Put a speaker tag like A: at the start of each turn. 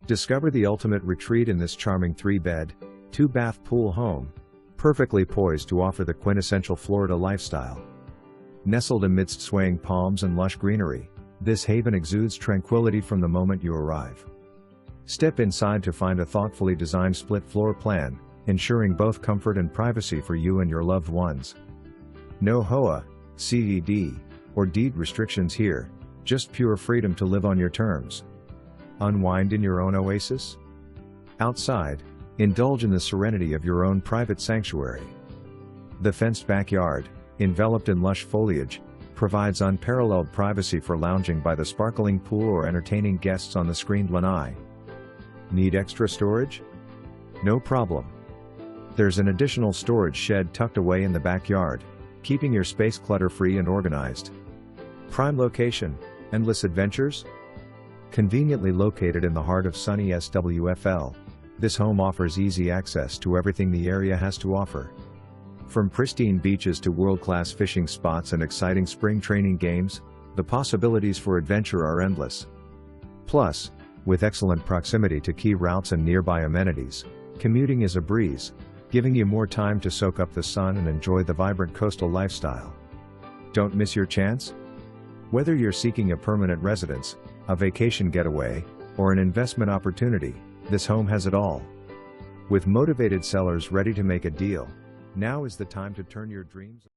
A: Discover the ultimate retreat in this charming 3-bed, 2-bath pool home, perfectly poised to offer the quintessential Florida lifestyle. Nestled amidst swaying palms and lush greenery, this haven exudes tranquility from the moment you arrive. Step inside to find a thoughtfully designed split floor plan, ensuring both comfort and privacy for you and your loved ones. No HOA, CED, or deed restrictions here, just pure freedom to live on your terms. Unwind in your own oasis? Outside, indulge in the serenity of your own private sanctuary. The fenced backyard, enveloped in lush foliage, provides unparalleled privacy for lounging by the sparkling pool or entertaining guests on the screened lanai. Need extra storage? No problem. There's an additional storage shed tucked away in the backyard, keeping your space clutter-free and organized. Prime location, endless adventures? Conveniently located in the heart of sunny SWFL, this home offers easy access to everything the area has to offer. From pristine beaches to world-class fishing spots and exciting spring training games, the possibilities for adventure are endless. Plus, with excellent proximity to key routes and nearby amenities, commuting is a breeze, giving you more time to soak up the sun and enjoy the vibrant coastal lifestyle. Don't miss your chance? Whether you're seeking a permanent residence, a vacation getaway, or an investment opportunity, this home has it all. With motivated sellers ready to make a deal, now is the time to turn your dreams